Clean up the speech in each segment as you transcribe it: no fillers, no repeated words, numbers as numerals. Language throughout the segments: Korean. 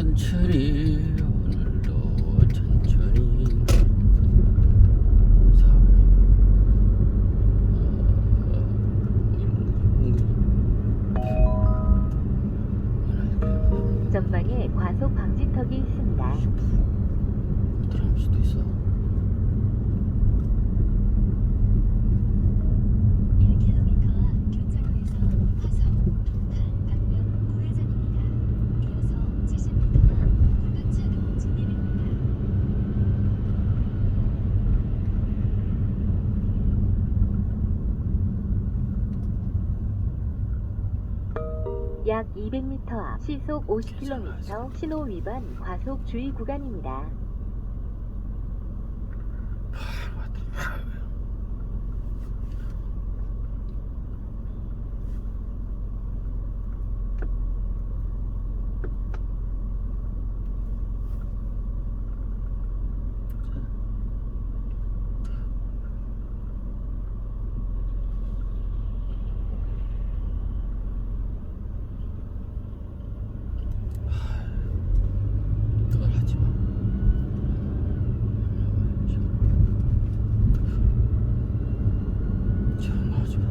천천히 오늘도 천천히 전방에 과속 방지턱이 있습니다. 들어갈 수도 있어. 1km 앞 교차로에서 화성, 북한 방면 우회전입니다. 이어서 70m 앞 불가차로 진입입니다. 약 200m 앞 시속 50km 신호 위반 과속 주의 구간입니다. 그걸 하지 마. 정말 하지 마.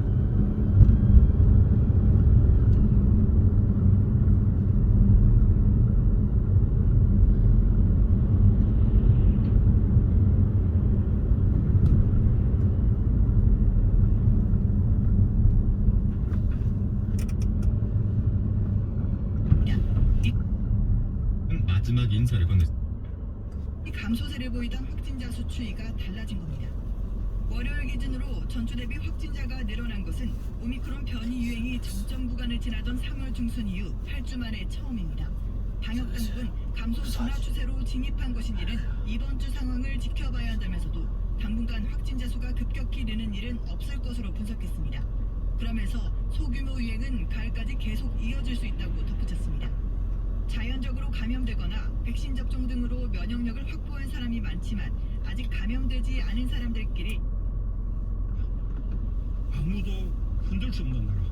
마지막 인사를 건넸. 감소세를 보이던 확진자 수 추이가 달라진 겁니다. 월요일 기준으로 전주 대비 확진자가 늘어난 것은 오미크론 변이 유행이 정점 구간을 지나던 3월 중순 이후 8주 만에 처음입니다. 방역 당국은 감소 둔화 추세로 진입한 것인지는 이번 주 상황을 지켜봐야 한다면서도 당분간 확진자 수가 급격히 느는 일은 없을 것으로 분석했습니다. 그러면서 소규모 유행은 가을까지 계속 이어질 수 있다고 덧붙였습니다. 자연적으로 감염되거나 백신 접종 등으로 면역력을 확보한 사람이 많지만 아직 감염되지 않은 사람들끼리 아무도 흔들 수 없는 나라,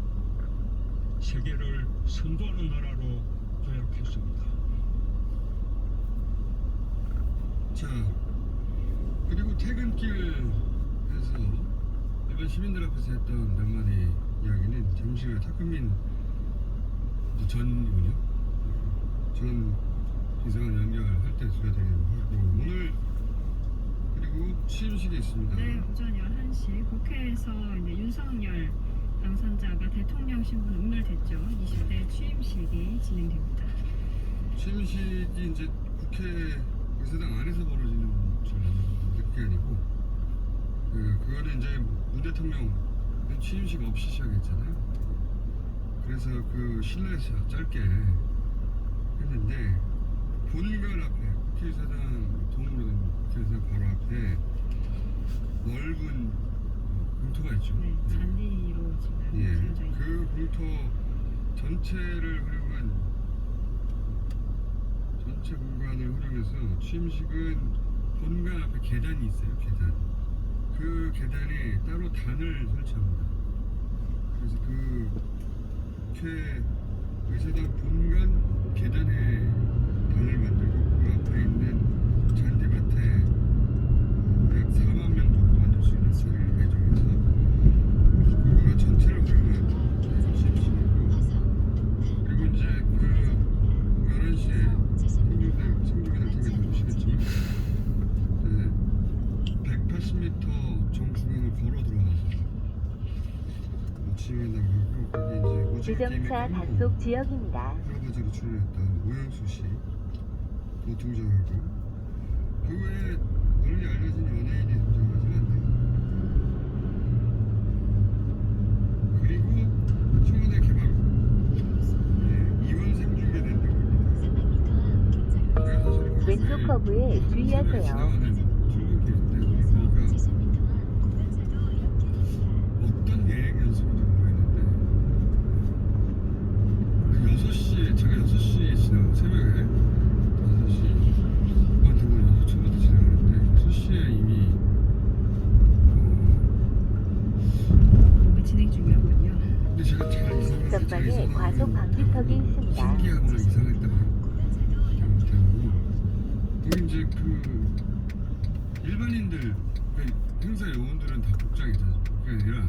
세계를 선도하는 나라로 도약했습니다. 자, 그리고 퇴근길에서 일반 시민들 앞에서 했던 몇 마디 이야기는 잠시 후에 탁현민 전 비서관 연결할 때 들려드리도록 하고, 오늘 그리고 취임식이 있습니다. 네, 오전 11시 국회에서 이제 윤석열 당선자가 대통령 신분 응결됐죠. 20대 취임식이 진행됩니다. 취임식이 이제 국회 의사당 안에서 벌어지는 게 아니고, 그거는 이제 문 대통령 취임식 없이 시작했잖아요. 그래서 그 실내에서 짧게 했는데, 본관 앞에 국회의사당 통으로 된 국회의사당 바로 앞에 넓은 공터가 있죠. 네, 잔디로 지금 지어져 있는. 그 공터 전체를 전체 공간을 활용해서 취임식은 본관 앞에 계단이 있어요. 계단. 그 계단에 따로 단을 설치합니다. 그래서 그 국회 의사당 본관 계단에 단을 만들고 그 앞에 있는 잔디밭에 약 4만 명 정도 만들 수 있는 자리를 배정해서 그거가 전체를 활용한 취임식이고, 그리고 이제 그 11시에 생중계를 통해 보시겠지만 180m 정중앙을 걸어 들어가서 취임한다고 하고, 거기 이제 오징어 게임의 지정차 단속 지역입니다. 여러 가지로 출연했던 오영수 씨도 등장하고, 그 외에 널리 알려진 연예인이 등장하진 않네요. 그리고 청와대 개방, 이원 생중계된 대목입니다. 제가 사실 그 왼쪽 커브에 주의하세요. 지나가는 출근길인데, 그러니까 70m 앞 구간차도 연결입니다. 어떤 예행 연습인지 모르겠는데, 6시에, 제가 6시에 지나가고, 새벽에 5시 후반 되고 6시 초부터 지나가는데 6시에 이미 뭔가 진행 중이었군요. 근데 제가 잘 이상하게 전방에 과속 방지턱이 있습니다. 신기하거나 이상했다고 구간차도 연결입니다. 이제 그 일반인들, 그 행사 요원들은 다 복장이죠. 그게 아니라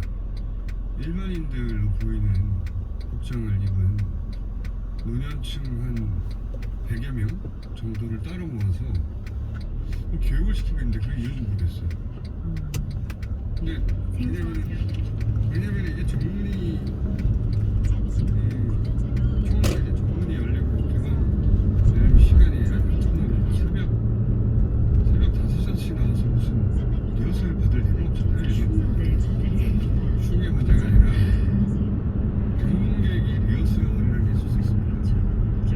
일반인들로 보이는 복장을 입은 노년층 한 100여 명 정도를 따로 모아서 교육을 시키고 있는데 그게 이유는 모르겠어요. 근데 왜냐면 이게 정문이 잠시 후 운전자도 처음에 이제 정문이 열리고 개방 시간이 새벽 5시씩 나와서 무슨 리허설 받을 일은 없잖아요. 네. 추후의 문제가 아니라 방문객이 리허설을 할 수 있습니다. 그렇죠.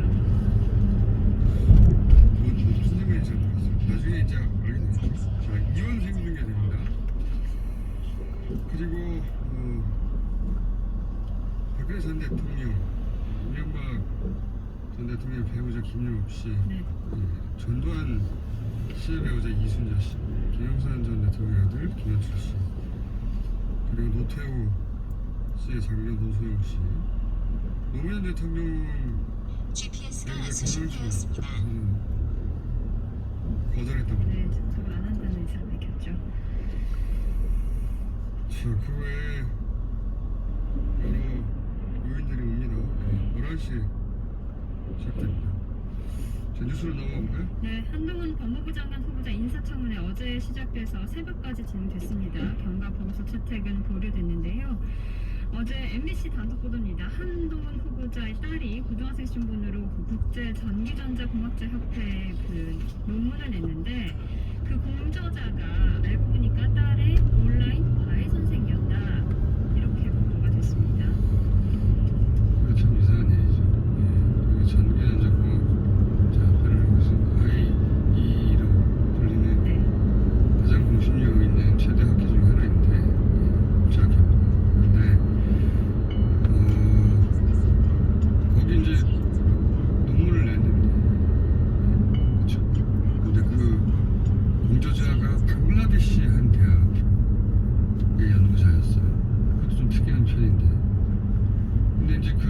무슨 상관인지 잘 모르겠어요. 나중에 이제 알게 됩니다. 자, 이원 생중계됩니다. 그리고 박근혜 전 대통령, 이명박 전 대통령 배우자 김영옥 씨, 네. 전두환 씨의 배우자 이순자 씨, 김영삼 전 대통령 아들 김현철 씨, 그리고 노태우 씨의 장녀 노소영 씨, 노무현 대통령 GPS가 수신되었습니다. 거절했다고 합니다. 네, 접촉을 안 한다는 의사를 밝혔죠. 자, 그 외에 여러 요인들이 옵니다. 11시 시작됩니다. 자, 뉴스로 넘어가볼까요? 네, 한동훈 법무부 장관 후보자 인사청문회 어제 시작돼서 새벽까지 진행됐습니다. 경과 보고서 채택은 보류됐는데요. 어제 MBC 단독 보도입니다. 한동훈 후보자의 딸이 고등학생 신분으로 그 국제 전기전자공학자 협회에 그 논문을 냈는데 그 공저자가 알고 보니까 딸의 온라인 과외 선생이었다. 이렇게 보도가 됐습니다. 이거 참 이상한 일이죠. 이 전기전자공학자 협회를 여기서 IE로 불리는 네. 가장 공신력 있는 최대 학회 중 하나인데 국제학회입니다. 근데 거기 이제 논문을 냈는데 그렇죠. 근데 그 공저자가 방글라데시 한 대학의 연구자였어요. 그것도 좀 특이한 편인데. 근데 이제 그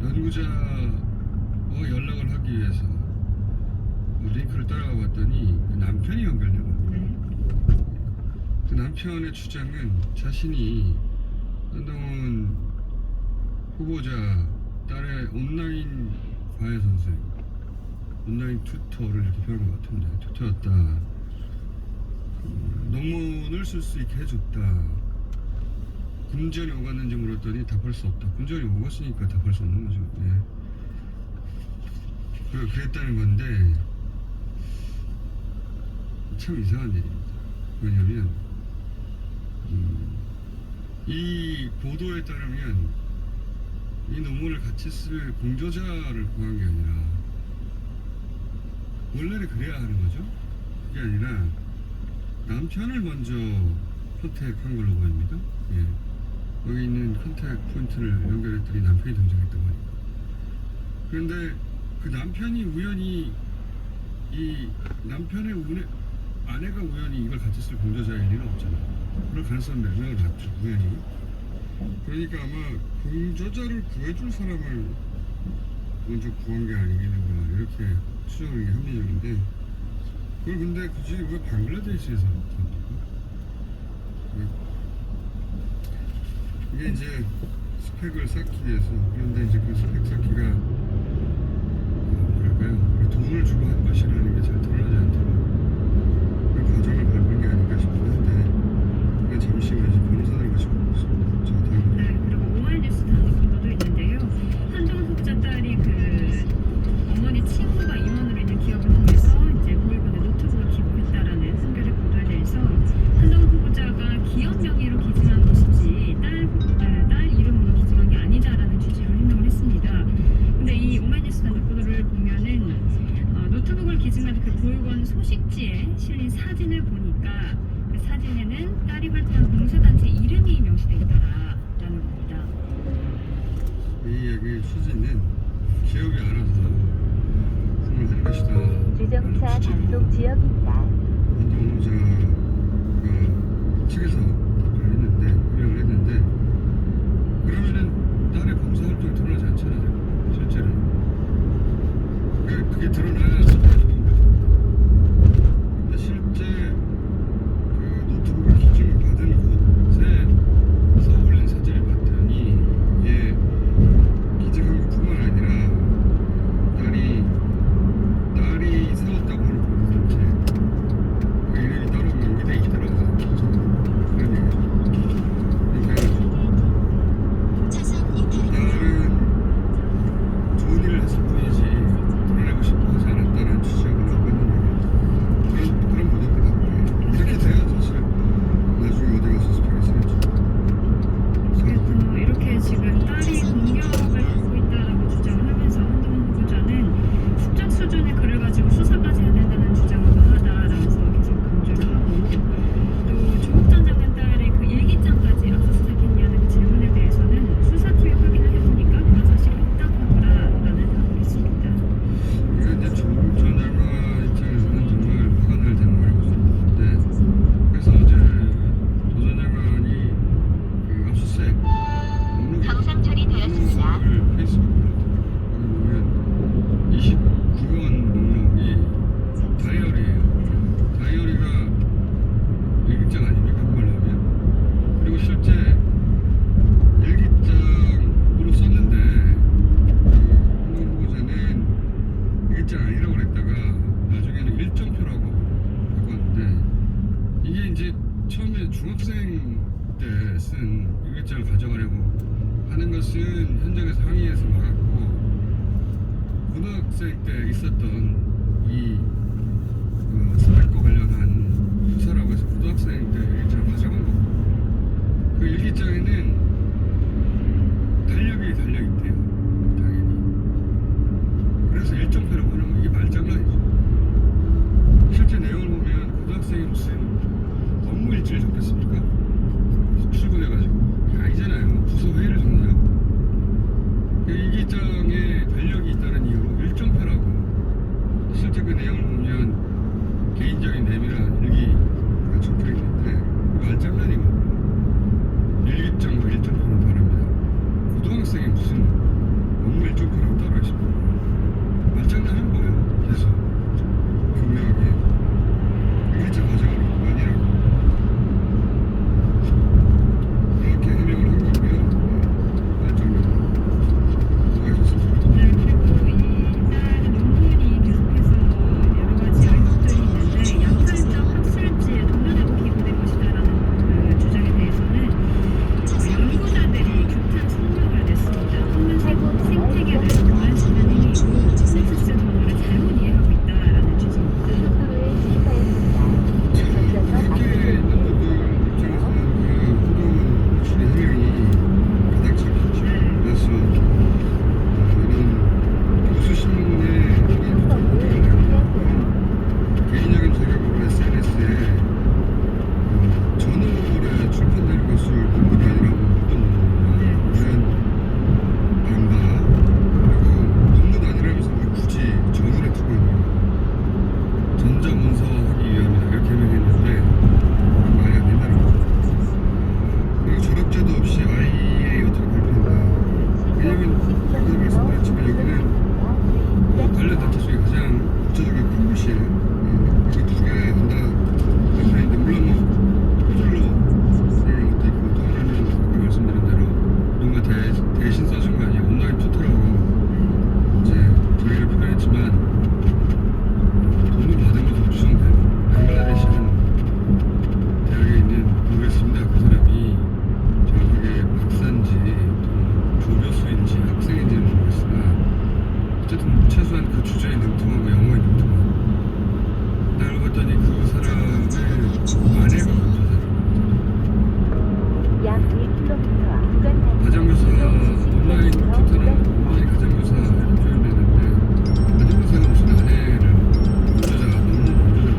연구자와 연락을 하기 위해서 링크를 따라가 봤더니 그 남편이 연결된 겁니다. 네. 그 남편의 주장은 자신이 한동훈 후보자 딸의 온라인 과외 선생, 온라인 튜터를 이렇게 표현한 것 같은데 튜터였다. 논문을 쓸 수 있게 해줬다. 금전이 오갔는지 물었더니 답할 수 없다. 금전이 오갔으니까 답할 수 없는 거죠. 예. 그랬다는 건데 참 이상한 일입니다. 왜냐면 이 보도에 따르면 이 논문을 같이 쓸 공저자를 구한 게 아니라 원래는 그래야 하는 거죠. 그게 아니라 남편을 먼저 컨택한 걸로 보입니다. 예. 여기 있는 컨택 포인트를 연결했더니 남편이 등장했다고 하니까. 그런데 그 남편이 우연히 이 남편의 아내가 우연히 이걸 같이 쓸 공저자일 리는 없잖아요. 그럴 가능성은 몇 명을 봤죠, 우연히. 그러니까 아마 공저자를 구해줄 사람을 먼저 구한 게 아니겠는가 이렇게 추정하는 게 합리적인데 그걸 근데 굳이 왜 방글라데시에서 합니까? 이게 이제 스펙을 쌓기 위해서 그런데 이제 그 스펙 쌓기가 뭐랄까요 돈을 주고 한 것이라는 게 잘 드러나지 않도록 그 과정을 밟은 게 아닌가 싶긴 한데 그게 잠시만 이제 변호사들 모시고 있습니다. 자, 다음. 네, 그리고 오마이뉴스 단독 보도도 있는데요. 한동훈 후보자 딸이 그 어머니 친구가 임원으로 있는 기업을 통해서 이제 보육원에 노트북을 기부했다라는 한겨레 보도에 대해서 한동훈 후보자가 기업 명의로 기증한 것이지 딸 이름으로 기증한 게 아니다라는 취지로 해명을 했습니다. 근데 이 오마이뉴스 단독 보도를 보면은 노트북을 기증한 그 보육원 소식지에 실린 사진을 보니까 그 사진에는 딸이 활동한 봉사단체 이름이 명시돼 있더라라는 겁니다. 이 얘기의 취지는 기업이 알아서 품을 할 것이다. 주정차 단속 지역입니다. 한동훈 후보자가 측에서 답변을 했는데 해명을 했는데 그러면은 딸의 봉사 활동이 드러나지 않잖아요. 실제로 그게 드러나야 스파이도 법원에서 항의해서 막았고 고등학생 때 있었던 이 스펙과 관련한 조사라고 해서 고등학생 때 일기장을 가져간 거고 그 일기장에는 달력이 달려있대요. 당연히. 그래서 1.8라고 하는 거 이게 말장난이죠. 실제 내용을 보면 고등학생이 무슨 업무 일지를 적겠습니까? 출근해가지고 이게 아니잖아요. 부서 회의를 적나요? 그 일기장에 달력이 있다는 이유로 1.8라고 실제 그 내용을 보면 개인적인 내밀한 일기가 적혀있는데 말장난이고 일기장과 1.8는 다릅니다. 고등학생이 무슨 업무 1.8라고 따로 있습니다. 말장난하는 거예요. 계속 분명하게 일자 과정으로 아니라고 이렇게 해명을 한 거고요. 말장난 수고하셨습니다. 네, 그리고 이 딸은 논문이 계속해서 여러 가지 의혹들이 있는데 약탈적 학술지에 동료들도 기고된 것이다라는 그 주장에 대해서는 연구자들이 규탄 성명을 냈습니다. 학문 생태계를 교란시키는 행위이고 섹스스 동물을 잘못 이해하고 있다라는 취지입니다. 고속도로에 시행하였습니다. 전전과 이렇게 앞으로 있는 분들 입장에서는 그 호동 출의 해명이 가장 착하죠. 그래서 이런 교수신문에 개인적인 자격으로 SNS에 전월에 출판될 것을 근거로 아니라고 어떤 논문이냐 반박 그리고 논문 아니라면서 왜 굳이 전월에 두고 있냐 전자문서하기 위함이다 이렇게 해명했는데 말이 안 된다는 거죠. 그리고 졸업제도 없이 IA 어떻게 발표한다. 왜냐면 아까도 말씀드렸지만 여기는 관련 단체 중에 가장 구체적인 큰 곳이에요. 여기 두 개 한다 발표했는데 물론 뭐 호줄로 쓰는 것도 있고 또 하나는 아까 말씀드린 대로 누군가 대신 써준 거 아니에요. 온라인 투표라고 이제 저희를 표현했지만 돈을 받은 것으로 추정돼요. 뱅글라데시 한 대학에 있는 모르겠습니다. 그 사람이 정확하게 박사인지 조교수인지 학생인지는 모르겠으나 어쨌든 최소한 그 주제에 능통하고 영어에 능통하고 나 알고 봤더니 그 사람의 아내가 검사잖아요. 약 1km 앞 구간 가정교사 온라인 투표는 온라인 가정교사 이렇게 표현했는데 가정교사가 무슨 아내를 범죄자가 너무 범죄자로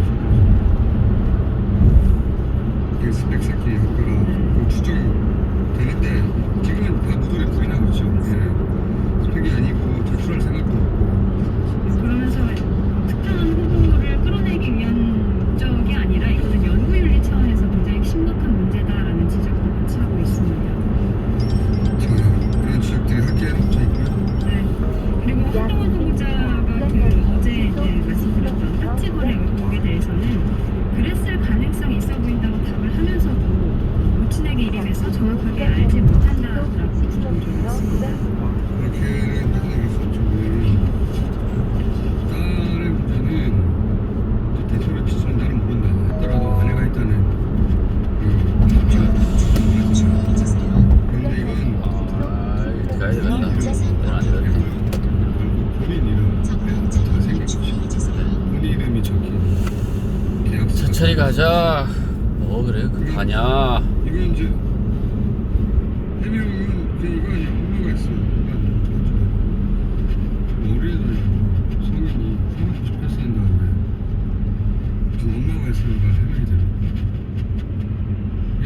이게 스펙 쌓기 효과가 추정되는데 지금은 다 모두를 부인하고 있죠. 스펙이 아니고 제출할 생각도 없고 그러면서 특정한 후보를 끌어내기 위한 목적이 아니라 이거는 연구윤리 차원에서 굉장히 심각한 문제다라는 지적도 같이 하고 있습니다. 자, 그런 지적들이 학계에 넘쳐 있고요. 네. 그리고 한동훈 후보자가 어제 이제 말씀드렸던 학지 거래 의혹에 대해서는 그랬을 가능성이 있어 보인다고 답을 하면서도 모친에게 일임해서 정확하게 알지 못한다라고 강조했습니다. 그렇게는 판단할 수 없죠. 딸의 문제는 이제 대소를 치지는 나는 모른다 했더라도 아내가 했다는 그 그런데 이건 네가 해야 되겠다. 난 안 되겠다. 결국 본인 이름 다 생긴 거죠. 본인 이름이 적힌 계약서 천천히 가자. 뭐 그래 급하냐. 이건 이제 해명은 그냥 이거 아니야. 엄마가 했어. 어린애들이 성인이 98세 한 다음에 무슨 엄마가 했으니까 해명이 되는 이게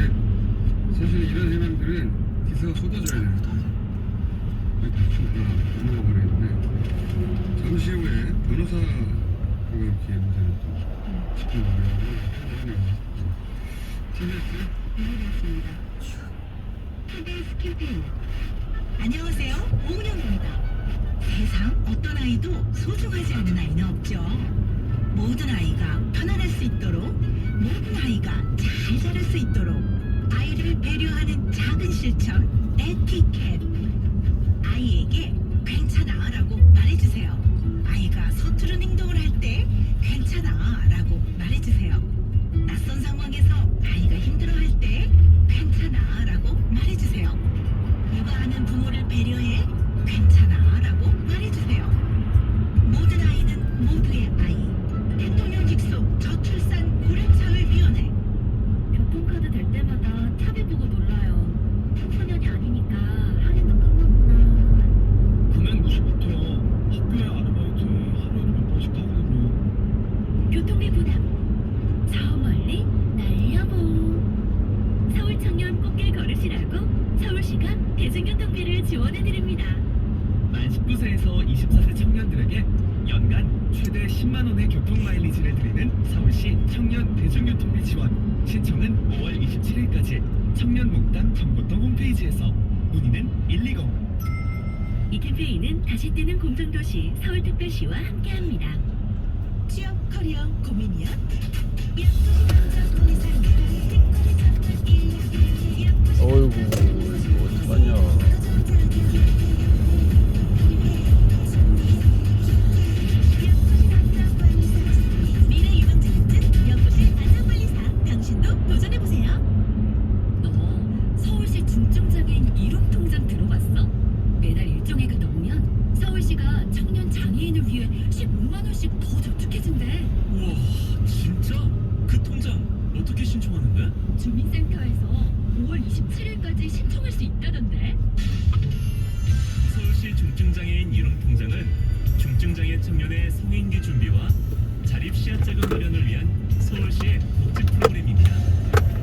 사실 이런 해명들은 기사가 쏟아져야 돼요. 대충 다 넘어가 버리는데 잠시 후에 변호사 그거 이렇게 문제는 또 짚고 나가고 TBS 알겠습니다. TBS 캠페인 안녕하세요. 오은영입니다. 세상 어떤 아이도 소중하지 않은 아이는 없죠. 모든 아이가 편안할 수 있도록 모든 아이가 잘 자랄 수 있도록 아이를 배려하는 작은 실천 에티켓 아이에게 괜찮아 라고 말해주세요. 아이가 서투른 행동을 할 때 괜찮아 라고 말해주세요. 낯선 상황에서 아이가 힘들어할 때 괜찮아 라고 말해주세요. 누가 아는 부모를 배려해? 청년들에게 연간 최대 10만 원의 교통 마일리지를 드리는 서울시 청년 대중교통비 지원. 신청은 5월 27일까지 청년몽땅 정보통 홈페이지에서. 문의는 120. 이 캠페인은 다시 뜨는 공정도시 서울특별시와 함께합니다. 취업 커리어 고민이야? 어이구 이거 어떡하냐. 미래 유망주는 연구실 안전관리사. 당신도 도전해보세요. 너 서울시 중증장애인 이lum통장 들어봤어? 매달 일정액을 넘으면 서울시가 청년 장애인을 위해 15만 원씩 더 저축해준대. 우와, 진짜? 그 통장 어떻게 신청하는데? 주민센터에서 5월 27일까지 신청할 수 있다던데. 서울시 중증장애인 이lum통장은 중증장애 청년의 성인기 준비와 자립 시야자금 마련을 위한 서울시의 복지 프로그램입니다.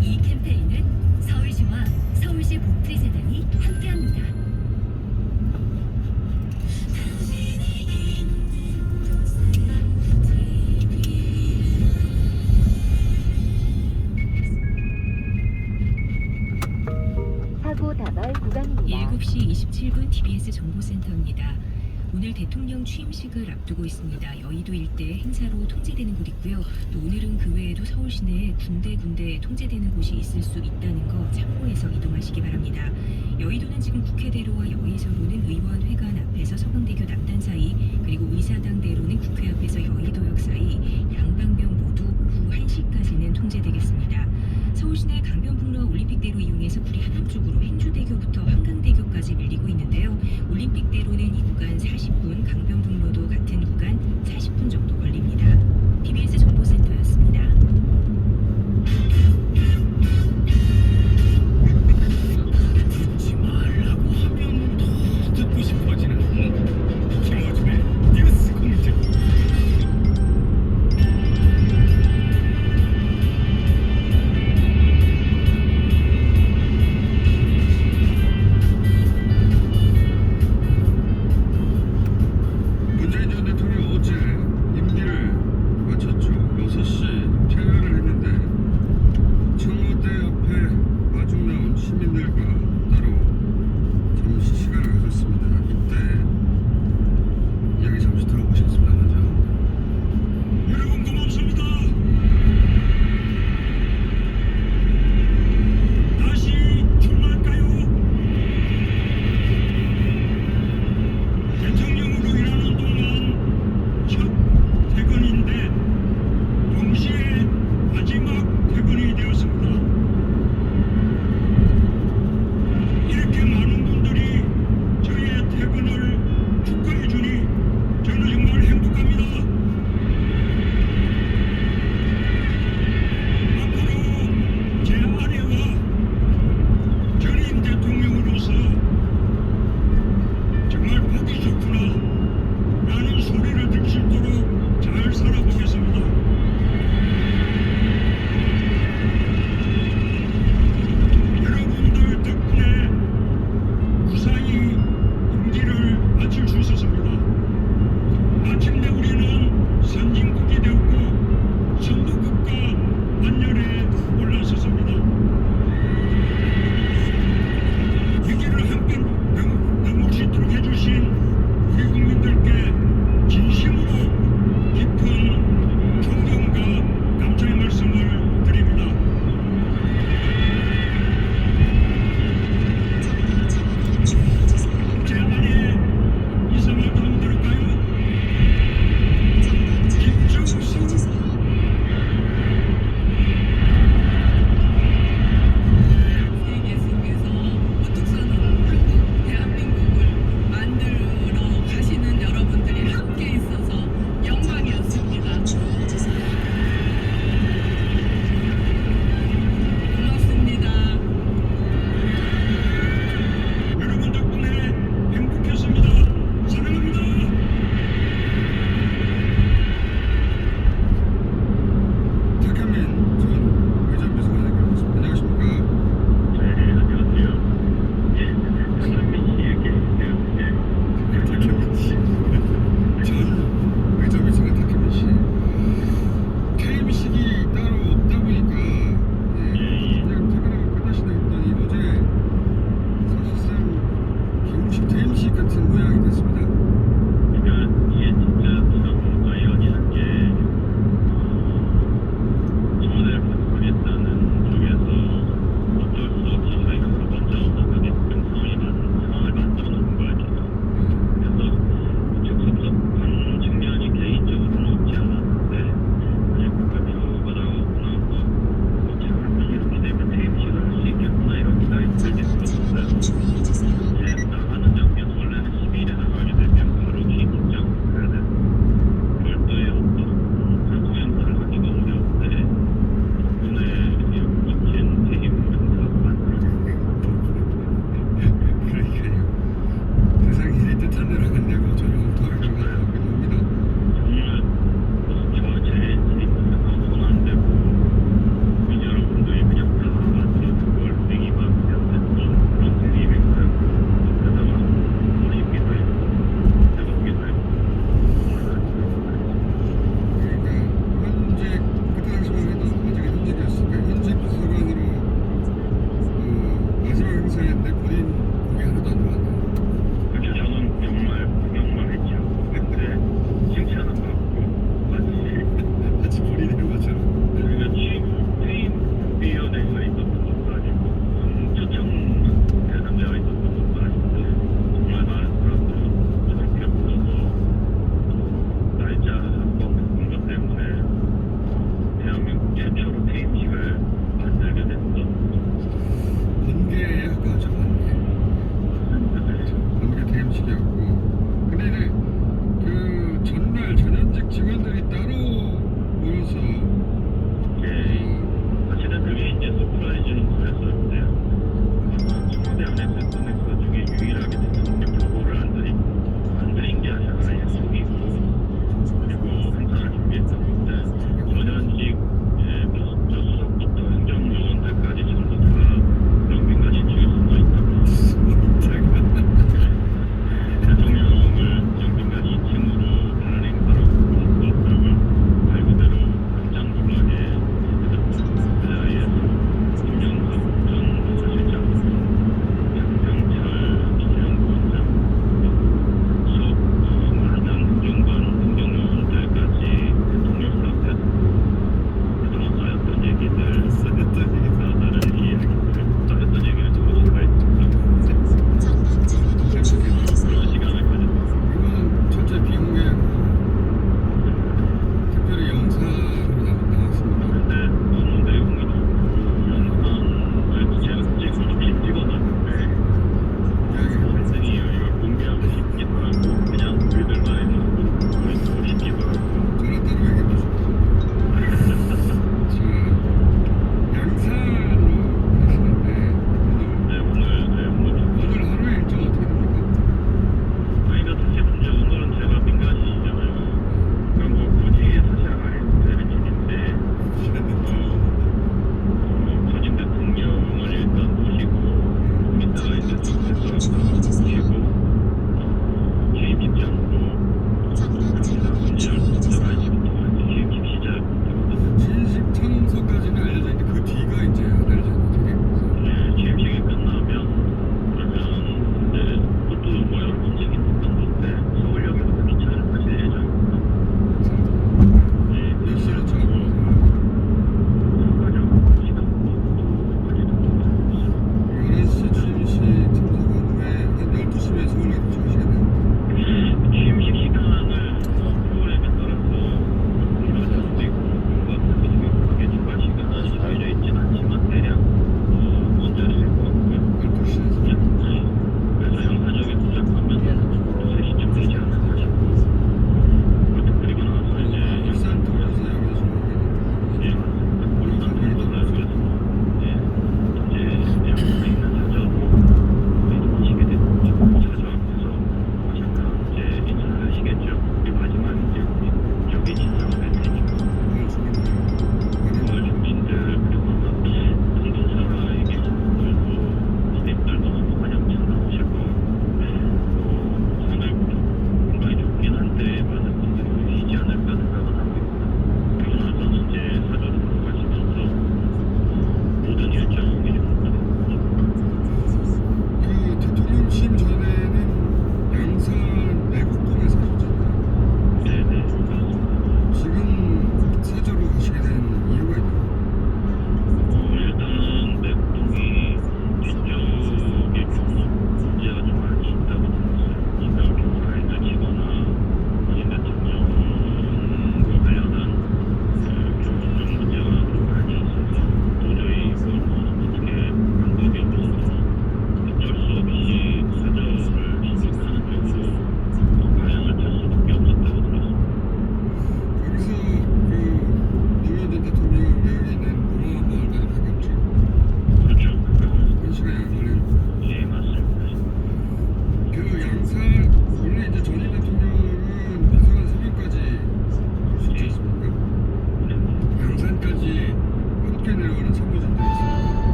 이 캠페인은 서울시와 서울시 복지재단이 함께합니다. 사고 다발 구간입니다. 7시 27분 TBS 정보센터입니다. 오늘 대통령 취임식을 앞두고 있습니다. 여의도 일대 행사로 통제되는 곳 있고요. 또 오늘은 그 외에도 서울 시내에 군데군데 통제되는 곳이 있을 수 있다는 거 참고해서 이동하시기 바랍니다. 여의도는 지금 국회대로와 여의서로는 의원회관 앞에서 서강대교 남단 사이, 그리고 의사당대로는 국회 앞에서 여의도역 사이, 양방면 모두 오후 1시까지는 통제되겠습니다. 서울시내 강변북로와 올림픽대로 이용해서 구리 하남 쪽으로 행주대교부터 한강대교까지 밀리고 있는데요. 올림픽대로는 이 구간 40분, 강변북로도 같은 구간 40분 정도 걸립니다. TBS 정보센터였습니다. 듣지 말라고 하면 더 듣고 싶어지는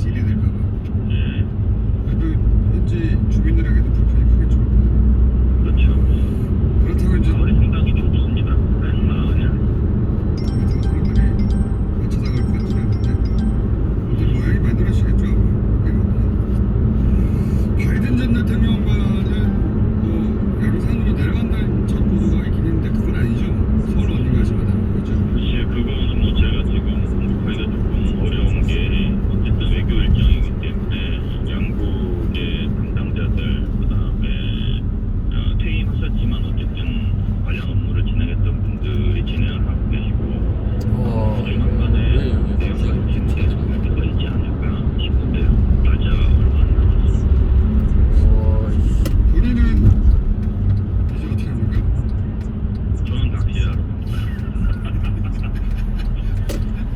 경찰서 일이 될까봐. 예. 그래도 현지 주민들에게도 불편이 크겠죠. 그렇죠. 그렇다고 이제 마을이 상당히 좁습니다. 큰 마을이라. 그렇다고 사람들이 찾아갈 것 같지는 않은데 어떤 모양이 만들어지겠죠 아마. 바이든 전 대통령과는 뭐 양산으로 내려간다는 첫 보도가 있긴 했는데 그건 아니죠. 서울 어딘가에서 만나는 거죠. 글쎄, 그거는 뭐 제가 지금 공급하기가 조금 어려운 게 어쨌든 외교 일정이기 때문에 양국의 담당자들 그다음에 퇴임하셨지만 어쨌든 관련 업무를 진행했던 분들이 진행을 하고 계시고 조만간에 내용을 진행해서 발표가 있지 않을까 싶은데요. 날짜가 얼마 안 남았습니다. 본인은 이제 어떻게 합니까? 저는 낚시하러 갑니다.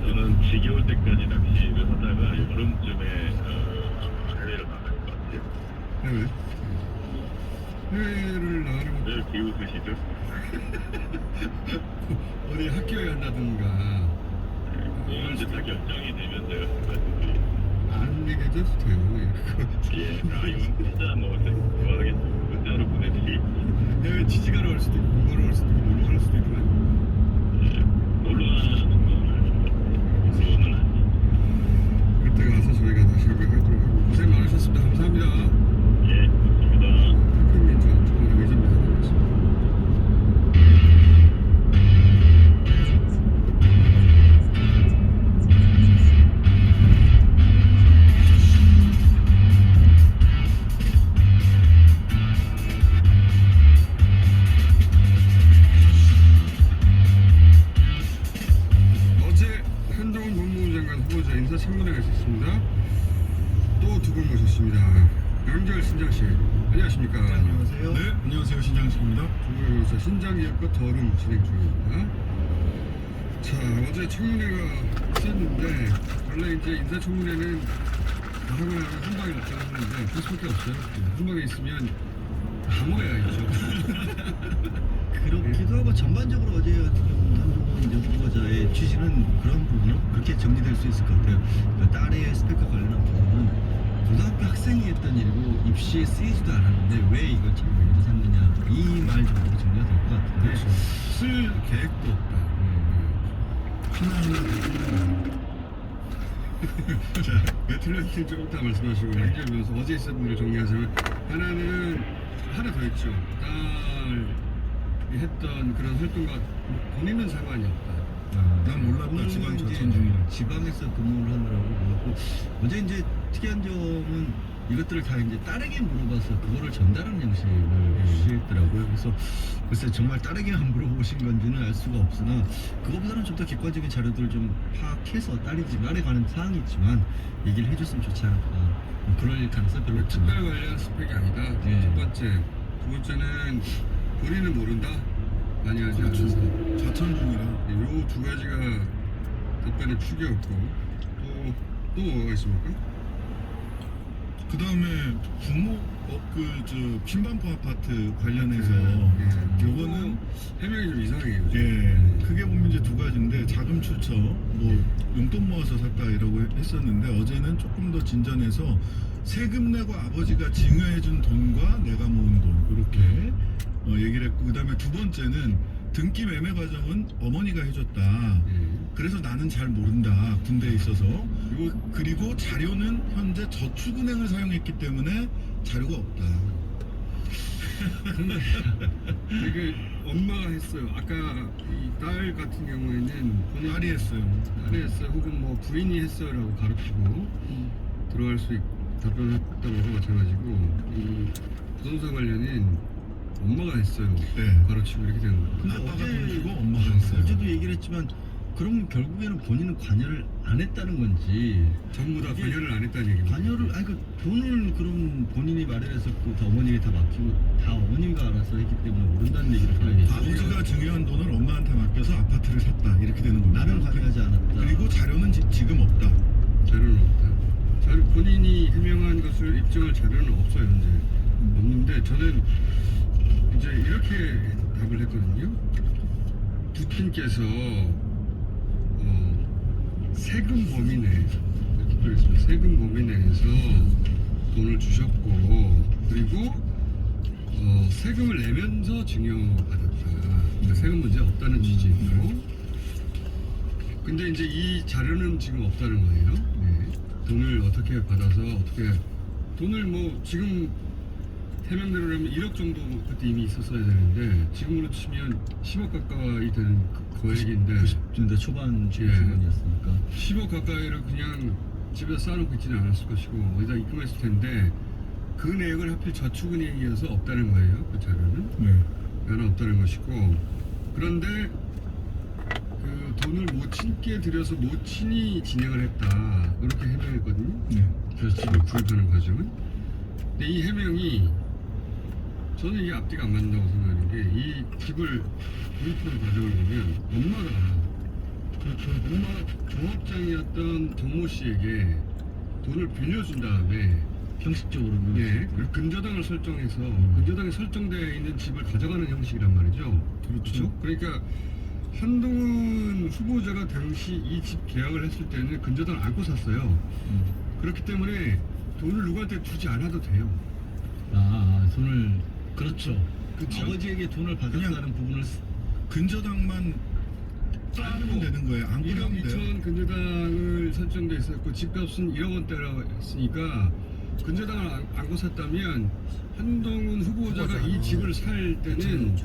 저는 지겨울 때까지 낚시를 하다가 여름쯤에 해외를 나갈 것 같아요. 해외? 해외를 나가는 거 왜 비웃으시죠? 어디 학교에 간다든가 언제 다 결정이 되면 제가 말씀드릴게요. 안 얘기해도 돼요. 예, 이건 진짜 뭐 하겠습니다. 문자로 보내드리고 해외 취직하러 갈 수도 있고 공부하러 갈 수도 있고 놀러 갈 수도 있고 놀러 가는 건 그거는 아니에요. 그때 가서 저희가 다시 연락하도록 하고 고생 많으셨습니다. 감사합니다. 예, 좋습니다. 흑민전 청와대 의전비서 나왔습니다. 어제 한동훈 법무부 장관 후보자 인사청문회가 있었습니다. 또 두 분 모셨습니다. 양절 신장씨 안녕하십니까? 안녕하세요. 네, 안녕하세요. 신장식입니다. 중국에서 신장기획과 더룸 진행 중입니다. 자, 어제 청문회가 있었는데 원래 이제 인사청문회는 다 하고 나면 한 방에 없다고 하는데 그럴 수밖에 없어요. 한 방에 있으면 다 모여야죠. 그렇기도 하고 전반적으로 어제 같은 경우는 한동훈 이제 후보자의 취지는 그런 부분으로 그렇게 정리될 수 있을 것 같아요. 그러니까 딸의 스펙과 관련한 부분은 고등학교 학생이 했던 일이고 입시에 쓰이지도 않았는데 왜 이걸 참 일로 삼느냐 이 말 정도로 정리가 될 것 같은데 쓸 계획도 없다. 하나하나 자, 왜 틀렸는지 좀 이따 말씀하시고 양절 변호사 어제 있었던 일을 정리하자면 하나는 하나 더 있죠. 딸이 했던 그런 활동과 본인은 상관이 없다. 난 몰랐다. 지방 자천 중이라. 지방에서 근무를 하느라고 그렇고 어제 이제 특이한 점은 이것들을 다 이제 딸에게 물어봐서 그거를 전달하는 형식을 취했더라고요. 그래서 글쎄 정말 딸에게만 물어보신 건지는 알 수가 없으나 그거보다는 좀 더 객관적인 자료들을 좀 파악해서 딸에 관한 사항이 있지만 얘기를 해줬으면 좋지 않을까. 뭐 그럴 가능성이 별로 없지만 특별 관련 스펙이 아니다. 예. 첫 번째, 두 번째는 본인은 모른다. 많이 하지 그렇죠. 않아서 자천 중이라. 요 두 가지가 답변의 축이었고 또 뭐가 있습니까? 그 다음에 부모 핀반포 아파트 관련해서 예. 요거는 해명이 좀 이상해요. 예, 크게 보면 이제 두 가지인데 자금 출처, 뭐 용돈 모아서 샀다 이러고 했었는데 어제는 조금 더 진전해서 세금 내고 아버지가 증여해준 돈과 내가 모은 돈 이렇게 얘기를 했고 그 다음에 두 번째는 등기 매매 과정은 어머니가 해줬다. 그래서 나는 잘 모른다. 군대에 있어서. 그리고 자료는 현재 저축은행을 사용했기 때문에 자료가 없다. 이게 엄마가 했어요. 아까 이 딸 같은 경우에는 본인 딸이 했어요. 딸이 했어요. 혹은 뭐 부인이 했어요라고 가르치고 들어갈 수 답변했던 거고 마찬가지고 이 부동산 관련은 엄마가 했어요. 네. 가르치고 이렇게 되는 거예요. 근데 아빠가 어제- 돈 주고 엄마가 했어요. 어제도 얘기를 했지만 그럼 결국에는 본인은 관여를 안 했다는 건지 전부 다 이게 관여를 안 했다는 얘기입니다. 관여를 아니 그 돈을 그럼 본인이 마련했었고 다 어머니에게 다 맡기고 다 어머니가 알아서 했기 때문에 모른다는 얘기를 봐야겠죠. 아버지가 증여한 돈을 엄마한테 맡겨서 아파트를 샀다 이렇게 되는 겁니다. 나는 관여하지 않았다. 그리고 자료는 지금 없다. 자료는 없다. 본인이 해명한 것을 입증할 자료는 없어요 현재. 없는데 저는 이제 이렇게 답을 했거든요. 부친께서 세금 범위내 이렇게 그렇습니다. 세금 범위 내에서 돈을 주셨고 그리고 세금을 내면서 증여받았다. 그러니까 세금 문제 없다는 취지고. 근데 이제 이 자료는 지금 없다는 거예요. 네. 돈을 어떻게 받아서 어떻게 돈을 뭐 지금 해명대로라면 1억 정도 그때 이미 있었어야 되는데 지금으로 치면 10억 가까이 되는 거액인데 90년대 초반 수준이었으니까 10억 가까이를 그냥 집에서 쌓아놓고 있지는 않았을 것이고 어디다 입금했을 텐데 그 내역을 하필 저축은행이어서 없다는 거예요. 그 자료는 하나 없다는 것이고 그런데 그 돈을 모친께 들여서 모친이 진행을 했다 이렇게 해명했거든요. 그래서 집을 구입하는 과정은. 근데 이 해명이 저는 이게 앞뒤가 안 맞는다고 생각하는 게 이 집을 구입하는 과정을 보면 엄마가 엄마 조합장이었던 정모 씨에게 돈을 빌려준 다음에 형식적으로 예, 그리고 근저당을 설정해서 근저당에 설정되어 있는 집을 가져가는 형식이란 말이죠. 그렇죠. 그러니까 한동훈 후보자가 당시 이 집 계약을 했을 때는 근저당을 안고 샀어요. 그렇기 때문에 돈을 누구한테 주지 않아도 돼요. 돈을 그렇죠. 그쵸? 아버지에게 돈을 받았다는 부분을 근저당만 쌓으면 되는 거예요. 안 1억 그러면 돼요. 2천 근저당을 설정돼 있었고 집값은 1억 원대라고 했으니까 근저당을 안고 샀다면 한동훈 후보자가 이 집을 살 때는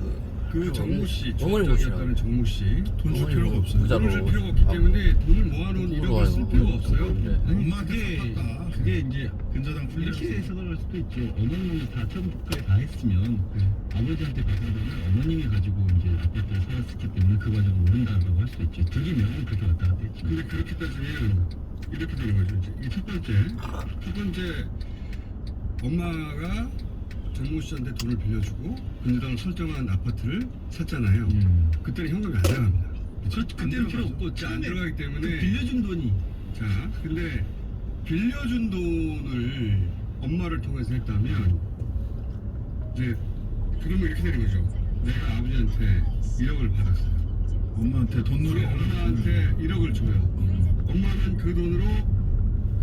그 정모 씨, 조합장이었다는 정모 씨 돈 줄 필요가 없어요. 돈을 줄 필요가 없기 때문에 돈을 모아놓은 1억을 쓸 필요가 없어요. 엄마한테 갚았다. 그게 이제 근저당 이렇게 풀렸어. 해석을 할 수도 있죠. 어머님이 다 처음부터까지 다 했으면 아버지한테 받은 돈을 어머님이 가지고 이제 아파트를 살았기 때문에 그 과정을 모른다고 할 수도 있죠. 들리면 그렇게 왔다 갔다 했지. 근데 그렇게 따지면 이렇게 되는 거죠. 이제 이 첫 번째 엄마가 정모 씨한테 돈을 빌려주고 근저당을 설정한 아파트를 샀잖아요. 그때는 현금이 안 들어갑니다. 그렇죠. 그때는 필요 없고 안 들어가기 때문에 그 빌려준 돈이 자, 근데 빌려준 돈을 엄마를 통해서 했다면 이제 그러면 이렇게 되는 거죠. 내가 아버지한테 1억을 받았어요. 엄마한테 돈 우리 놀이 엄마한테 1억을 줘요. 엄마는 그 돈으로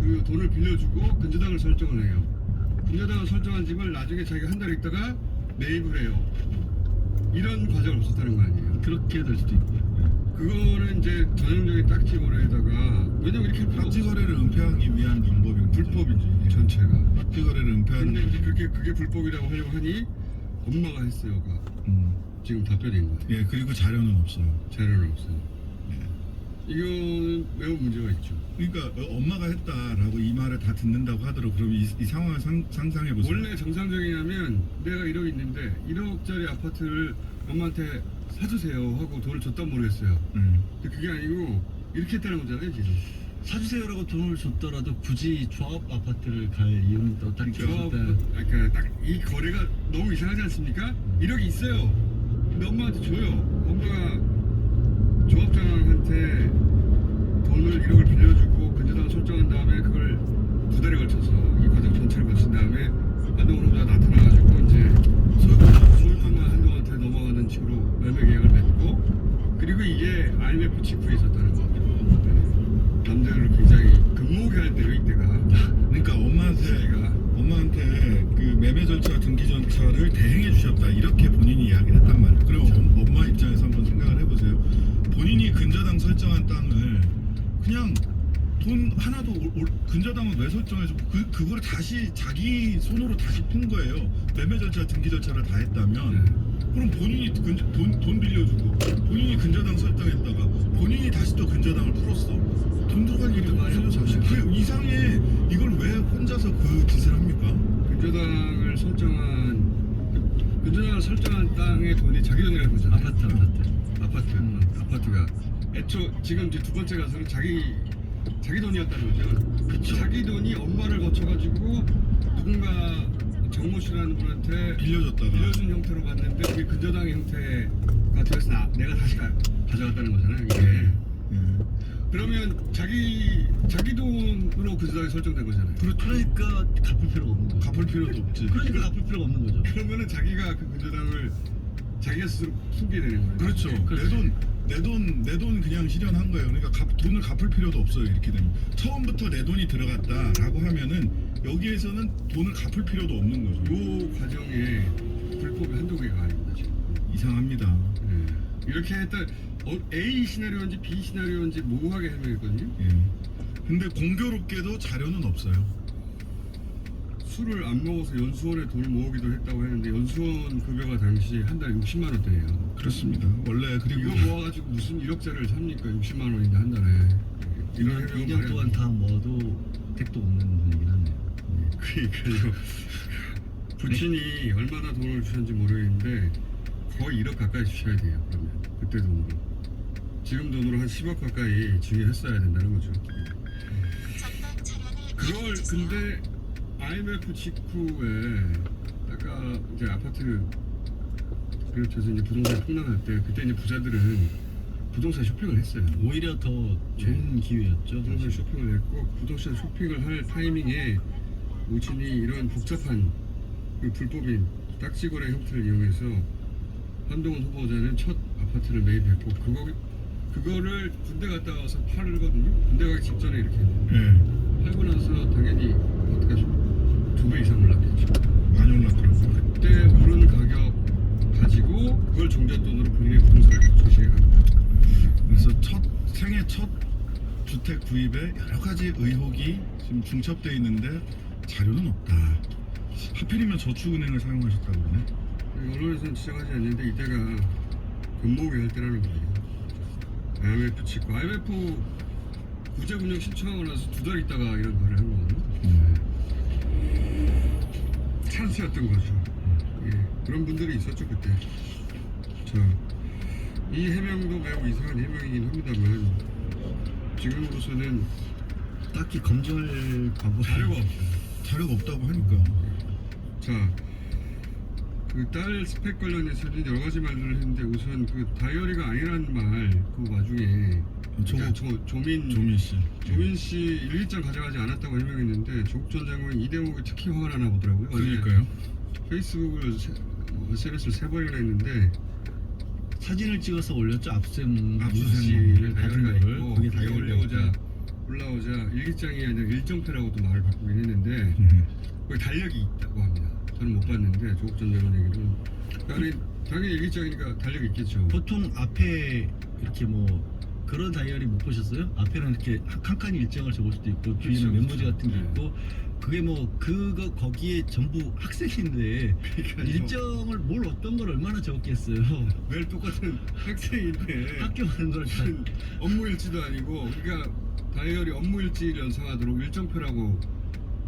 그 돈을 빌려주고 근저당을 설정을 해요. 근저당을 설정한 집을 나중에 자기가 한 달 있다가 매입을 해요. 이런 과정을 거쳤다는 거 아니에요. 그렇게 될 수도 있고요. 그거는 이제 전형적인 딱지 거래에다가 왜냐면 이렇게 딱지 거래를 은폐하기 위한 방법인 거죠. 불법이지 전체가. 딱지 거래를 은폐하는 근데 이제 그게 불법이라고 하려고 하니 엄마가 했어요가 지금 답변인 거예요. 예, 그리고 자료는 없어요. 자료는 없어요. 이거는 매우 문제가 있죠. 그러니까 엄마가 했다라고 이 말을 다 듣는다고 하더라도 그럼 이 상황을 상상해 보세요. 원래 정상적이냐면 내가 1억 있는데 1억짜리 아파트를 엄마한테 사주세요 하고 돈을 줬단 모르겠어요. 근데 그게 아니고 이렇게 했다는 거잖아요 지금. 사주세요라고 돈을 줬더라도 굳이 조합 아파트를 갈 이유는 또 다른 게 없다. 그러니까 딱 이 거래가 너무 이상하지 않습니까? 1억이 있어요. 근데 엄마한테 줘요. 엄마가 조합장한테 돈을 1억을 빌려주고 근저당을 설정한 다음에 그걸 2달에 걸쳐서 이 과정 전체를 거친 다음에 한동훈 후보자가 나타나가지고 이제 소유권만 한동훈한테 넘어가는 식으로 매매 계약을 맺고 그리고 이게 IMF 직후에 있었다는 거죠. 남들을 굉장히 금목이 할 때요 이때가. 그러니까 엄마한테 그 매매 절차, 등기 절차를 대행해 주셨다 이렇게 본인이 이야기를 했단 말이에요. 그럼 엄마 입장에서 한번 생각을 해보세요. 본인이 근저당 설정한 땅을 그냥 돈 하나도 근저당은 왜 설정해서 그거를 다시 자기 손으로 다시 푼 거예요. 매매 절차, 등기 절차를 다 했다면 그럼 본인이 돈 빌려주고 본인이 근저당 설정했다가 본인이 다시 또 근저당을 풀었어. 돈 들어갈 일이 없어요 사실. 그 이상해. 이걸 왜 혼자서 그 짓을 합니까? 근저당을 설정한 땅의 돈이 자기 돈이라는 거잖아요. 아파트가 지금 이제 두 번째 가서는 자기 돈이었다는 거죠. 그쵸. 자기 돈이 엄마를 거쳐가지고 누군가 정모 씨라는 분한테 빌려준 형태로 갔는데 그게 근저당의 형태가 되어서 내가 다시 가져갔다는 거잖아요. 이게. 그러면 자기 돈으로 근저당이 설정된 거잖아요. 그러니까 갚을 필요가 없는 거죠. 갚을 필요도 없지. 그러니까 갚을 필요가 없는 거죠. 그러면은 자기가 그 근저당을 자기가 스스로 숨기게 되는 거예요. 그렇죠. 내 돈 그냥 실현한 거예요. 그러니까 돈을 갚을 필요도 없어요. 이렇게 되면 처음부터 내 돈이 들어갔다라고 하면은 여기에서는 돈을 갚을 필요도 없는 거죠. 요 과정에 불법이 한두 개가 아닙니다. 지금. 이상합니다. 네. 이렇게 했다 A 시나리오인지 B 시나리오인지 모호하게 해명했거든요. 예. 근데 공교롭게도 자료는 없어요. 술을 안 먹어서 연수원에 돈을 모으기도 했다고 했는데 연수원 급여가 당시 한 달에 60만 원대예요. 그렇습니다. 원래 그리고 이거 모아가지고 무슨 1억짜리를 삽니까? 60만 원인데 한 달에. 이런 해명은 2년 동안 다 먹어도 택도 없는 분이긴 하네요. 그러니까요. 부친이 얼마나 돈을 주셨는지 모르겠는데 거의 1억 가까이 주셔야 돼요. 그러면 그때 돈으로. 지금 돈으로 한 10억 가까이 증여했어야 된다는 거죠. 그걸 근데 IMF 직후에 아까 이제 아파트 비롯해서 이제 부동산 폭락할 때 그때 이제 부자들은 부동산 쇼핑을 했어요. 오히려 더 좋은 기회였죠. 부동산 쇼핑을 했고 부동산 쇼핑을 할 타이밍에 모친이 이런 복잡한 그 불법인 딱지거래 형태를 이용해서 한동훈 후보자는 첫 아파트를 매입했고 그거를 군대 갔다 와서 팔거든요. 군대 가기 직전에 이렇게 예. 팔고 나서 당연히 아파트가 2배 이상 올랐겠죠. 많이 올랐더라고요. 그때 오른 가격 가지고 그걸 종잣돈으로 본인의 부동산을 주시게 갑니다. 그래서 생애 첫 주택 구입에 여러 가지 의혹이 지금 중첩돼 있는데 자료는 없다. 하필이면 저축은행을 사용하셨다고 그러네. 언론에서는 지적하지 않는데 이때가 금모으기 할 때라는 거예요. IMF 직후 IMF 구제금융 신청하고 나서 2달 있다가 이런 말을 한 거거든요. 찬스였던 거죠. 예, 그런 분들이 있었죠 그때. 자, 이 해명도 매우 이상한 해명이긴 합니다만 지금으로서는 딱히 검증할 방법이 자료가 없죠. 자료가 없다고 하니까. 자, 그 딸 스펙 관련해서는 여러 가지 말들을 했는데 우선 그 다이어리가 아니라는 말 그 와중에 조민 씨 일기장 가져가지 않았다고 해명했는데 조국 전 장관이 이 대목이 특히 화가 나나 보더라고요. 그러니까요. 페이스북을 SNS를 3번이나 했는데 사진을 찍어서 올렸죠. 압수수색을 다이어리가 받은 거를. 있고 그게 그게 다이어리가 올라오자 일기장이 아니라 일정표라고도 말을 바꾸긴 했는데 거기 달력이 있다고 합니다. 저는 못 봤는데 조국 전 장관 얘기는 당연히 일기장이니까 달력이 있겠죠. 보통 앞에 이렇게 뭐 그런 다이어리 못 보셨어요? 앞에는 이렇게 칸칸이 일정을 적을 수도 있고 뒤에는 메모지 같은 게 있고 그게 뭐 그거 거기에 전부 학생인데 일정을 뭘 어떤 걸 얼마나 적었겠어요. 매일 똑같은 학생인데 학교 가는 걸 다 무슨 업무일지도 아니고 그러니까 다이어리 업무일지를 연상하도록 일정표라고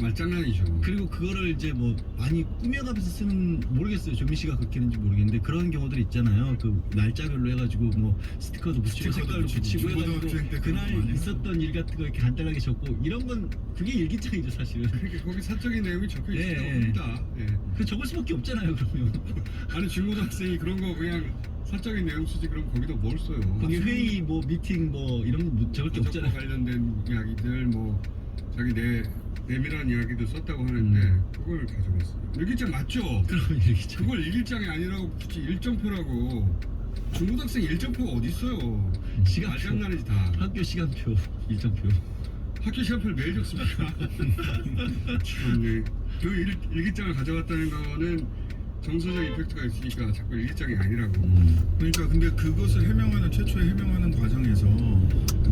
말장난이죠. 그리고 그거를 이제 뭐 많이 꾸며가면서 쓰는 모르겠어요. 조민 씨가 그렇게 했는지 모르겠는데 그런 경우들 있잖아요. 그 날짜별로 해가지고 뭐 스티커도 붙이고 색깔도 붙이고 해가지고 그날 있었던 일 같은 거 이렇게 간단하게 적고 이런 건 그게 일기장이죠 사실은. 그러니까 거기 사적인 내용이 적혀 있다고 합니다. 예. 그 적을 수밖에 없잖아요 그러면. 아니 중고등학생이 그런 거 그냥 사적인 내용 쓰지 그럼 거기다 뭘 써요? 거기 회의 뭐 미팅 뭐 이런 거 적을 게 없잖아요. 관련된 이야기들 뭐 자기 내밀한 이야기도 썼다고 하는데 그걸 가져갔어요. 일기장 맞죠? 그럼 일기장. 그걸 일기장이 아니라고 굳이 일정표라고. 중고등학생 일정표가 어디 있어요? 시간표. 말장난이지 다. 학교 시간표, 일정표. 학교 시간표를 매일 적습니까? 참네. 그 일기장을 가져갔다는 거는 정서적 이펙트가 있으니까 자꾸 일기장이 아니라고. 그러니까 근데 그것을 최초에 해명하는 과정에서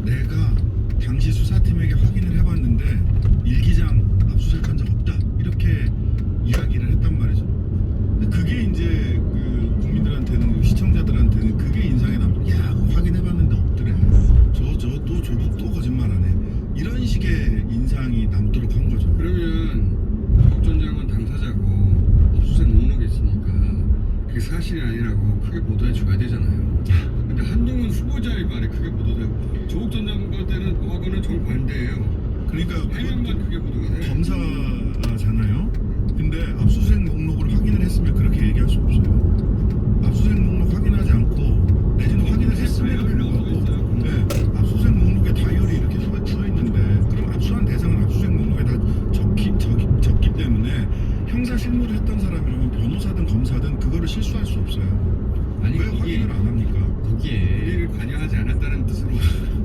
내가 당시 수사팀에게 확인을 해봤는데 일기장 압수수색한 적 없다 이렇게 이야기를 했단 말이죠. 근데 그게 이제 그 국민들한테는 시청자들한테는 그게 인상에 남죠. 야 확인해봤는데 없더래. 또 조국 또 거짓말하네. 이런 식의 인상이 남도록 한 거죠. 그러면 조국 전 장관 당사자고 압수수색 목록에 있으니까 그게 사실이 아니라고 크게 보도해 줘야 되잖아요. 근데 한동훈 후보자의 말에 크게 보도되고 조국 전 장관 때는 그거는 정반대예요. 그러니까 해명만 크게 보도가 돼. 검사잖아요. 근데 압수수색 목록을 확인을 했으면 그렇게 얘기할 수 없어요. 압수수색 목록 확인하지 않고 내지는 확인을 했음에도 불구하고 압수수색 목록에 다이어리 이렇게 써 있는데 그럼 압수한 대상은 압수수색 목록에 다 적기 때문에 형사 실무를 했던 사람이라면 변호사든 검사든 그거를 실수할 수 없어요. 아니, 왜 확인을 안 합니까? 거기에 법률을 관여하지 않았다는 뜻으로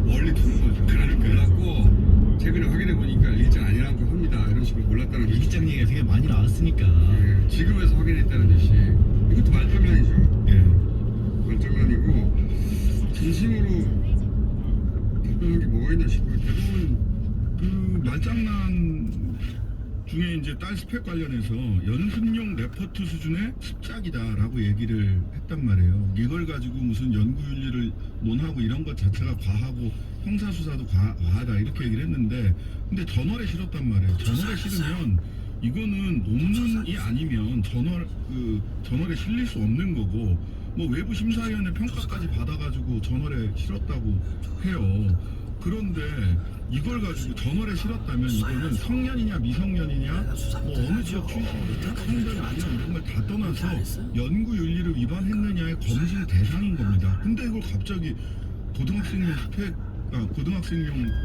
멀리 두는 거죠. 나는 몰랐고 최근에 확인해 보니까 일정 아니라고 합니다. 이런 식으로 몰랐다는 뜻. 일기장 얘기가 되게 많이 나왔으니까. 예, 지금에서 확인했다는 뜻이 이것도 말장난이죠. 예. 말장난이고 진심으로 답변한 게 뭐가 있나 싶어요. 대부분 그 말장난 중에 이제 딸 스펙 관련해서 연습용 레포트 수준의 습작이다라고 얘기를 했단 말이에요. 이걸 가지고 무슨 연구윤리를 논하고 이런 것 자체가 과하고 형사수사도 과하다 이렇게 얘기를 했는데, 근데 저널에 실었단 말이에요. 저널에 실으면 이거는 논문이 아니면 저널에 실릴 수 없는 거고, 뭐 외부 심사위원회 평가까지 받아가지고 저널에 실었다고 해요. 그런데 이걸 가지고 저널에 실었다면 이거는 성년이냐 미성년이냐 뭐 어느 지역 출신이냐 성별 아니냐 이런 걸 다 떠나서 연구윤리를 위반했느냐의 검증 대상인 겁니다. 근데 이걸 갑자기 고등학생용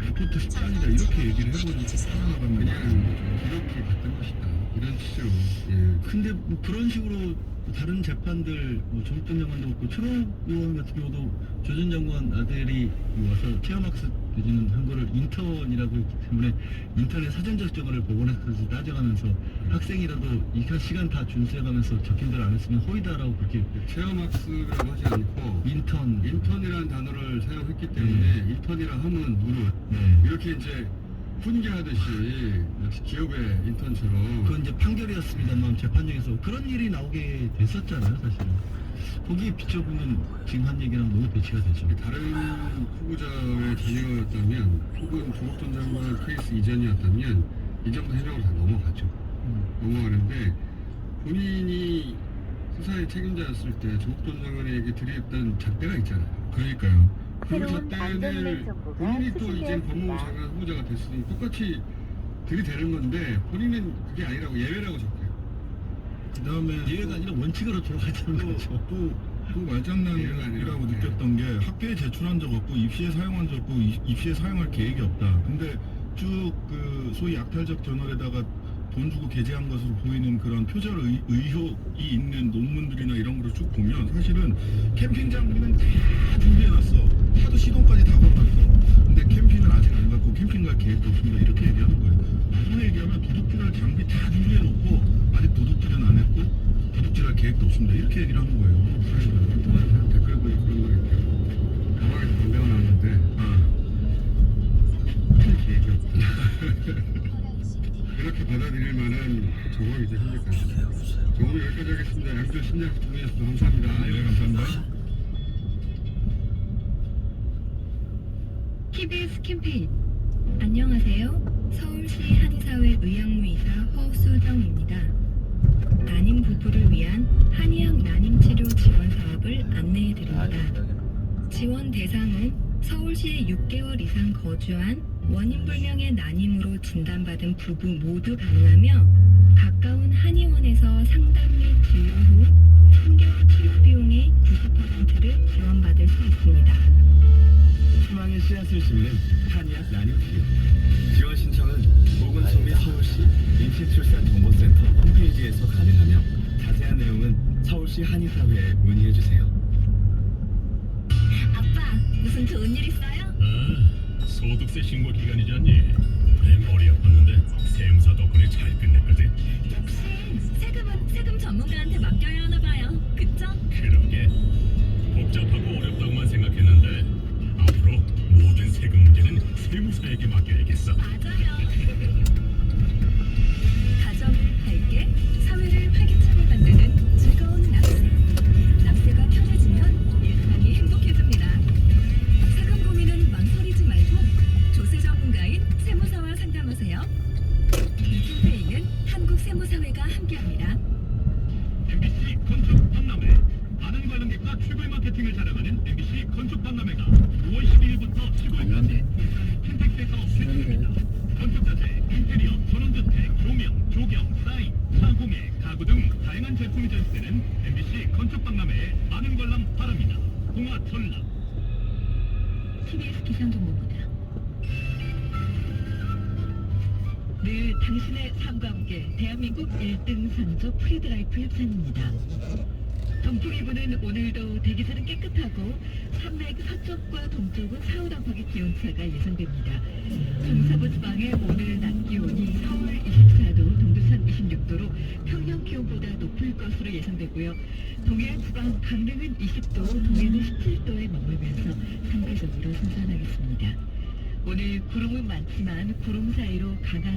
레포트 습관이다 이렇게 얘기를 해버리고 살아나가면 그냥 이렇게 갔던 것이다. 이런 취지로. 예. 근데 뭐 그런 식으로 다른 재판들, 뭐 조국돈 장관도 그렇고 최록 의원 같은 경우도 조 전 장관 아들이 와서 체험학습 내지는 한 거를 인턴이라고 했기 때문에 인턴의 사전 적정을 법원에서 따져가면서 학생이라도 이 시간 다 준수해가면서 적힌들 안 했으면 허위다라고 그렇게 체험학습이라고 하지 않고 인턴 인턴이라는 단어를 사용했기 때문에 인턴이라 하면 무릇 네. 이렇게 이제 훈계하듯이 역시 기업의 인턴처럼 그건 이제 판결이었습니다만 재판정에서 그런 일이 나오게 됐었잖아요 사실은. 거기에 비춰보면 지금 한 얘기랑 너무 배치가 되죠. 다른 후보자의 자녀였다면 혹은 조국 전 장관 케이스 이전이었다면 이 정도 해명으로 다 넘어가죠. 넘어가는데 본인이 수사의 책임자였을 때 조국 전 장관에게 드렸던 잣대가 있잖아요. 그러니까요. 그 새로운 잣대를 안전운행 정보가 본인이 또 이제 법무부 수신되었습니다. 장관 후보자가 됐으니 똑같이 들이대는 건데 본인은 그게 아니라고 예외라고 적혀요. 그 다음에 예외가 아니라 원칙으로 돌아가자는 거죠. 또 말장난이라고 느꼈던 게 학교에 제출한 적 없고 입시에 사용한 적 없고 입시에 사용할 계획이 없다. 근데 쭉 그 소위 약탈적 저널에다가 돈 주고 게재한 것으로 보이는 그런 표절 의혹이 있는 논문들이나 이런 거를 쭉 보면 사실은 캠핑 장비는 다 준비해놨어. 하도 시동까지 다 걸어놨어. 근데 캠핑을 아직 안 갔고 캠핑 갈 계획도 없습니다. 이렇게 얘기하는 거예요. 무슨 얘기하면 도둑질할 장비 다 준비해놓고 아직 도둑질은 안 했고 도둑질할 계획도 없습니다. 이렇게 얘기를 하는 거예요. 댓글 보니 그런 거 있더라고. 가방에서 담배가 나왔는데 큰 계획이 없다. 이렇게 받아들일 만한 정황이죠 현재까지. 자, 오늘 여기까지 하겠습니다. 양준 신장 정리해주셔서 감사합니다. 네, 감사합니다. KBS 캠페인 안녕하세요. 서울시 한의사회 의학무이사 허수정입니다. 난임 부부를 위한 한의학 난임 치료 지원 사업을 안내해 드립니다. 지원 대상은 서울시에 6개월 이상 거주한 원인불명의 난임으로 진단받은 부부 모두 가능하며 가까운 한의원에서 상담 및 진료 후 3개월 치료 비용의 90%를 지원받을 수 있습니다. 희망의 씨앗을 심는 한의학 난임치료 지원 신청은 보건소 및 서울시 임신출산정보센터 홈페이지에서 가능하며 자세한 내용은 서울시 한의사회에 문의해주세요. 아빠, 무슨 좋은 일 있어요? 소득세 신고 기간이지 않니? 내 머리 아팠는데 세무사 덕분에 잘 끝냈거든. 역시 세금 전문가한테 맡겨야 하나 봐요. 그쵸? 그러게 복잡하고 어렵다고만 생각했는데 앞으로 모든 세금 문제는 세무사에게 맡겨야겠어. 맞아요. 가정을 밝게, 사회를 활기차게 만드는 즐거운 납세. 납세가 편해지면 일상이 행복해집니다. 세금 고민은 망설이지 말고 조세 전문가인 세무사와 상담하세요. 이 캠페인은 한국세무사회가 함께합니다. MBC 건축 박람회 많은 관람객과 최고의 마케팅을 자랑하는 MBC 건축 박람회가 5월 12일부터 15일까지 킨텍스에서 개최됩니다. 건축자재, 인테리어, 전원주택, 조명, 조경, 사인, 차공예, 가구 등 다양한 제품이 전시되는 MBC 건축 박람회에 많은 관람 바랍니다. 동화 전람 TBS 기상정보입니다. 늘 당신의 삶과 함께 대한민국 1등 산적 프리드라이프 협찬입니다. 동풍이부는 오늘도 대기질은 깨끗하고 산맥 서쪽과 동쪽은 4, 5도 안팎의 기온차가 예상됩니다. 중서부 지방의 오늘 낮 기온이 서울 24도, 동두산 26도로 평년 기온보다 높을 것으로 예상되고요. 동해안 지방 강릉은 20도, 동해는 17도에 머물면서 상대적으로 선선하겠습니다. 오늘 구름은 많지만 구름 사이로 강한